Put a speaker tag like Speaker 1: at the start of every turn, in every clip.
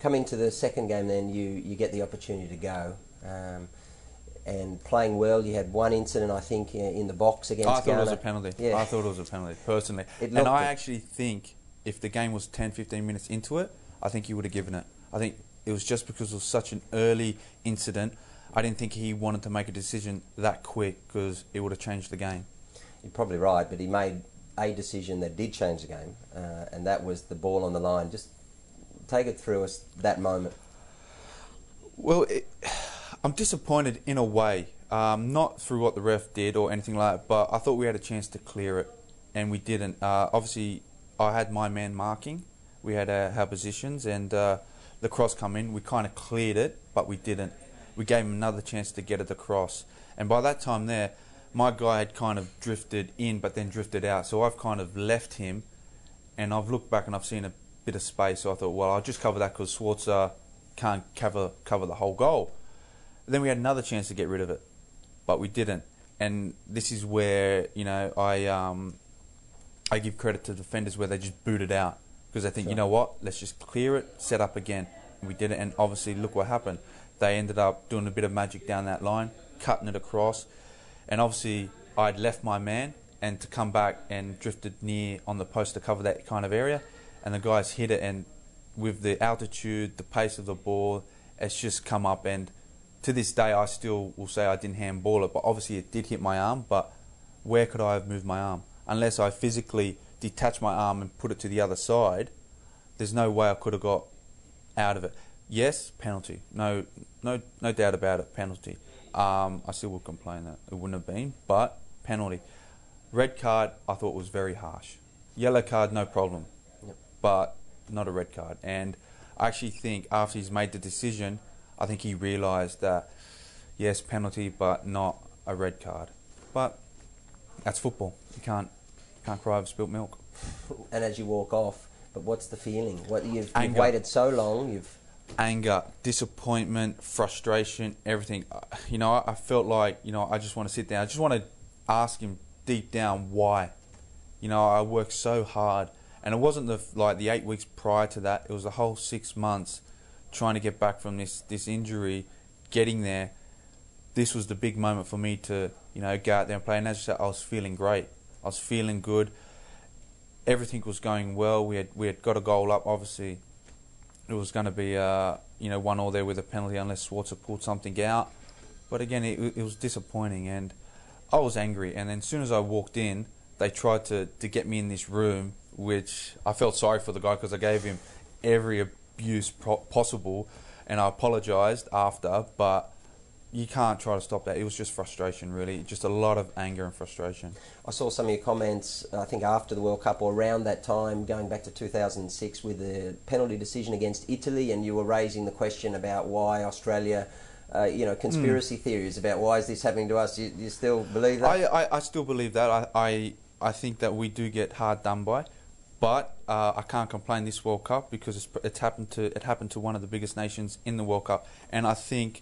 Speaker 1: come into the second game, then you get the opportunity to go. And playing well, you had one incident, I think, in the box against Ghana.
Speaker 2: I thought it was a penalty.
Speaker 1: Yeah.
Speaker 2: I thought it was a penalty, personally. And I actually think if the game was 10, 15 minutes into it, I think he would have given it. I think it was just because it was such an early incident. I didn't think he wanted to make a decision that quick because it would have changed the game.
Speaker 1: You're probably right, but he made a decision that did change the game, and that was the ball on the line. Just take it through us, that moment.
Speaker 2: Well, I'm disappointed in a way, not through what the ref did or anything like that, but I thought we had a chance to clear it, and we didn't. Obviously, I had my man marking. We had our positions, and the cross come in. We kind of cleared it, but we didn't. We gave him another chance to get it across. And by that time there, my guy had kind of drifted in, but then drifted out. So I've kind of left him, and I've looked back and I've seen a bit of space. So I thought, well, I'll just cover that because Schwarzer can't cover the whole goal. Then we had another chance to get rid of it, but we didn't. And this is where, you know, I give credit to defenders where they just boot it out because they think, you know what, let's just clear it, set up again. And we did it, and obviously look what happened. They ended up doing a bit of magic down that line, cutting it across, and obviously I'd left my man and to come back and drifted near on the post to cover that kind of area, and the guys hit it, and with the altitude, the pace of the ball, it's just come up, and to this day I still will say I didn't handball it, but obviously it did hit my arm, but where could I have moved my arm? Unless I physically detached my arm and put it to the other side, there's no way I could have got out of it. Yes, penalty. No doubt about it, penalty. I still would complain that it wouldn't have been, but penalty. Red card, I thought was very harsh. Yellow card, no problem.
Speaker 1: Yep.
Speaker 2: But not a red card. And I actually think after he's made the decision, I think he realised that, yes, penalty, but not a red card. But that's football. You can't cry over spilt milk.
Speaker 1: And as you walk off, but what's the feeling? You've waited so long.
Speaker 2: Anger, disappointment, frustration, everything. You know, I felt like, you know, I just want to sit down. I just want to ask him deep down why. You know, I worked so hard, and it wasn't the 8 weeks prior to that. It was the whole 6 months trying to get back from this injury, getting there. This was the big moment for me to, you know, go out there and play. And as I said, I was feeling great. I was feeling good. Everything was going well. We had got a goal up. Obviously, it was going to be 1-1 there with a penalty unless Schwarzer pulled something out. But again, it was disappointing, and I was angry. And then as soon as I walked in, they tried to get me in this room, which I felt sorry for the guy because I gave him every abuse possible, and I apologised after, but you can't try to stop that. It was just frustration, really. Just a lot of anger and frustration.
Speaker 1: I saw some of your comments, I think after the World Cup or around that time, going back to 2006 with the penalty decision against Italy, and you were raising the question about why Australia, conspiracy theories about why is this happening to us. You still believe that?
Speaker 2: I still believe that. I think that we do get hard done by, but I can't complain this World Cup because it happened to one of the biggest nations in the World Cup, and I think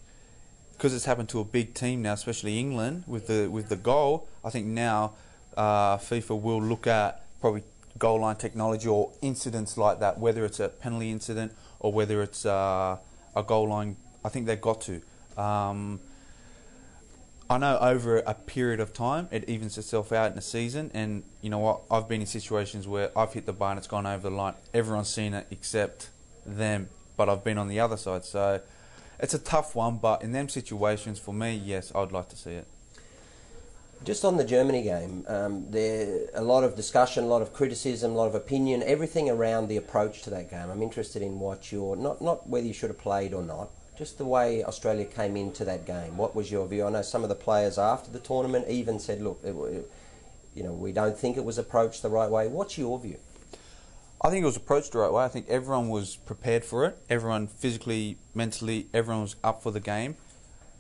Speaker 2: because it's happened to a big team now, especially England with the goal, I think now FIFA will look at probably goal line technology or incidents like that, whether it's a penalty incident or whether it's a goal line. I think they've got to. I know over a period of time it evens itself out in a season, and you know what, I've been in situations where I've hit the bar and it's gone over the line. Everyone's seen it except them, but I've been on the other side, so it's a tough one. But in them situations, for me, yes, I'd like to see it.
Speaker 1: Just on the Germany game, there a lot of discussion, a lot of criticism, a lot of opinion, everything around the approach to that game. I'm interested in what your, not whether you should have played or not, just the way Australia came into that game. What was your view? I know some of the players after the tournament even said, look, we don't think it was approached the right way. What's your view?
Speaker 2: I think it was approached the right way. I think everyone was prepared for it. Everyone physically, mentally, everyone was up for the game.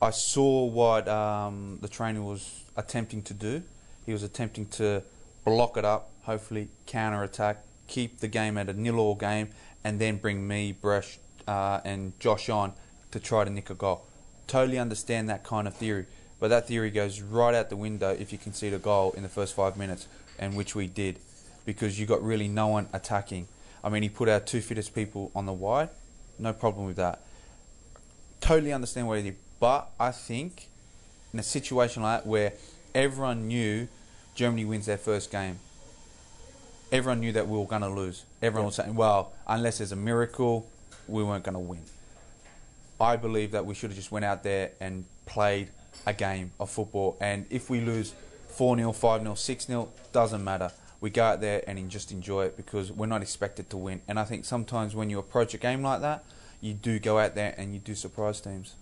Speaker 2: I saw what the trainer was attempting to do. He was attempting to block it up, hopefully counter-attack, keep the game at a 0-0 game, and then bring me, Bresh, and Josh on to try to nick a goal. Totally understand that kind of theory, but that theory goes right out the window if you concede a goal in the first 5 minutes, and which we did, because you got really no one attacking. I mean, he put our two fittest people on the wide, No problem with that. Totally understand what he did. But I think in a situation like that where everyone knew Germany wins their first game, everyone knew that we were going to lose. Everyone was saying, well, unless there's a miracle, we weren't going to win. I believe that we should have just went out there and played a game of football. And if we lose 4-0, 5-0, 6-0, doesn't matter. We go out there and just enjoy it because we're not expected to win. And I think sometimes when you approach a game like that, you do go out there and you do surprise teams.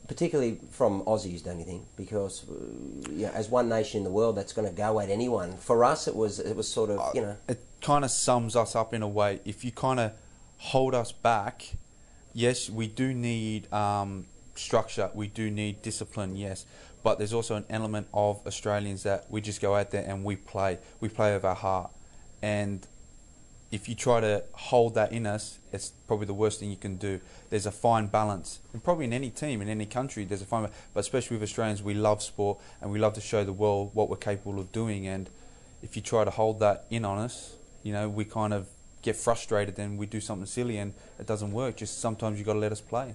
Speaker 1: Particularly from Aussies, don't you think? Because as one nation in the world that's going to go at anyone. For us, it was sort of,
Speaker 2: It kind of sums us up in a way. If you kind of hold us back, yes, we do need structure, we do need discipline, yes. But there's also an element of Australians that we just go out there and we play with our heart. And if you try to hold that in us, it's probably the worst thing you can do. There's a fine balance. And probably in any team, in any country, there's a fine balance. But especially with Australians, we love sport and we love to show the world what we're capable of doing. And if you try to hold that in on us, we kind of get frustrated and we do something silly and it doesn't work. Just sometimes you've got to let us play.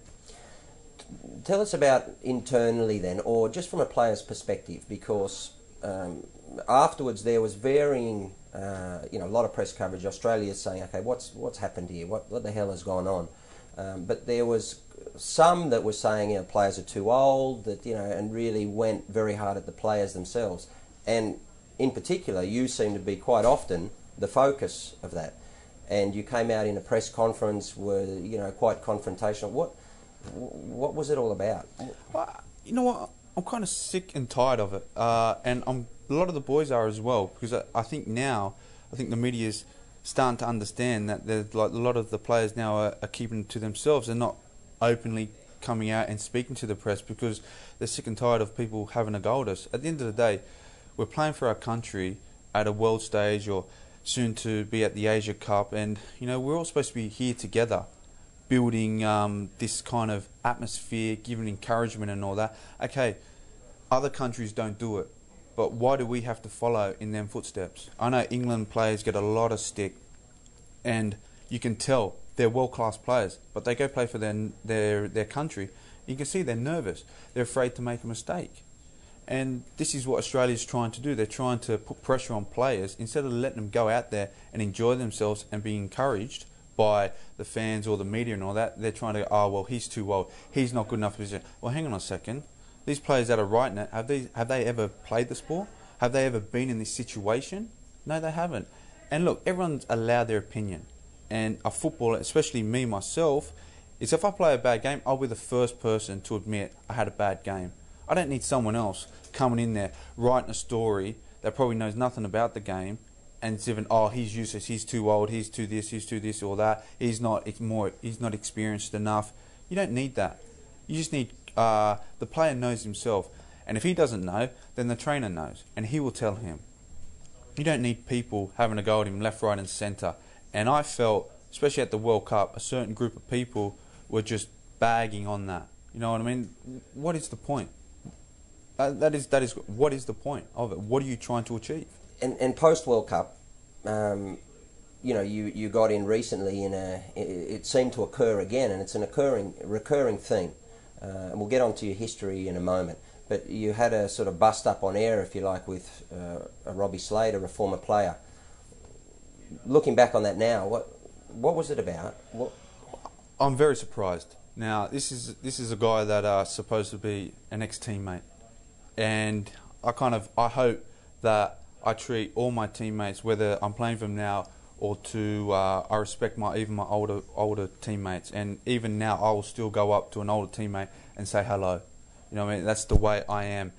Speaker 1: Tell us about internally then, or just from a player's perspective, because afterwards there was varying, a lot of press coverage. Australia's saying, okay, what's happened here? What the hell has gone on? But there was some that were saying, players are too old, and really went very hard at the players themselves. And in particular, you seem to be quite often the focus of that. And you came out in a press conference, were quite confrontational. What was it all about?
Speaker 2: Well, you know what? I'm kind of sick and tired of it, and a lot of the boys are as well, because I think the media is starting to understand that there's a lot of the players now are keeping it to themselves and not openly coming out and speaking to the press because they're sick and tired of people having a go at us. At the end of the day, we're playing for our country at a world stage or soon to be at the Asia Cup, and we're all supposed to be here together, building this kind of atmosphere, giving encouragement and all that. Okay, other countries don't do it, but why do we have to follow in them footsteps? I know England players get a lot of stick, and you can tell they're world-class players, but they go play for their country. You can see they're nervous. They're afraid to make a mistake. And this is what Australia's trying to do. They're trying to put pressure on players instead of letting them go out there and enjoy themselves and be encouraged by the fans or the media and all that. They're trying to go, oh, well, he's too old. He's not good enough for position. Well, hang on a second. These players that are writing it, have they ever played the sport? Have they ever been in this situation? No, they haven't. And look, everyone's allowed their opinion. And a footballer, especially me, myself, is if I play a bad game, I'll be the first person to admit I had a bad game. I don't need someone else coming in there, writing a story that probably knows nothing about the game, and it's even, oh, he's useless, he's too old, he's too this or that, he's not experienced enough. You don't need that. You just need, the player knows himself. And if he doesn't know, then the trainer knows, and he will tell him. You don't need people having a go at him left, right and centre. And I felt, especially at the World Cup, a certain group of people were just bagging on that. You know what I mean? What is the point? That is. What is the point of it? What are you trying to achieve?
Speaker 1: And post World Cup, you got in recently it seemed to occur again, and it's an recurring theme. And we'll get onto your history in a moment. But you had a sort of bust up on air, if you like, with a Robbie Slater, a former player. Looking back on that now, what was it about?
Speaker 2: I'm very surprised. Now, this is a guy that supposed to be an ex-teammate, and I hope that I treat all my teammates, whether I'm playing for them now or I respect even my older teammates, and even now I will still go up to an older teammate and say hello. You know what I mean? That's the way I am.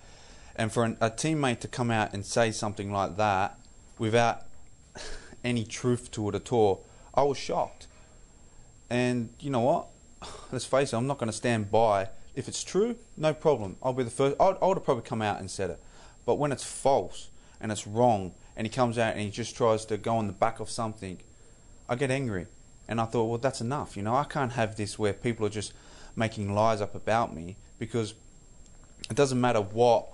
Speaker 2: And for a teammate to come out and say something like that without any truth to it at all, I was shocked. And you know what? Let's face it, I'm not going to stand by. If it's true, no problem. I'll be the first. I would have probably come out and said it. But when it's false and it's wrong, and he comes out and he just tries to go on the back of something, I get angry. And I thought, well, that's enough. I can't have this where people are just making lies up about me, because it doesn't matter what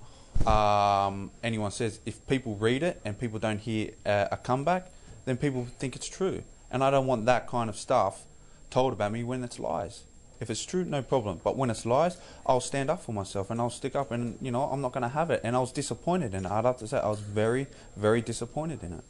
Speaker 2: anyone says. If people read it and people don't hear a comeback, then people think it's true. And I don't want that kind of stuff told about me when it's lies. If it's true, no problem. But when it's lies, I'll stand up for myself and I'll stick up, and I'm not going to have it. And I was disappointed in it. I'd have to say I was very, very disappointed in it.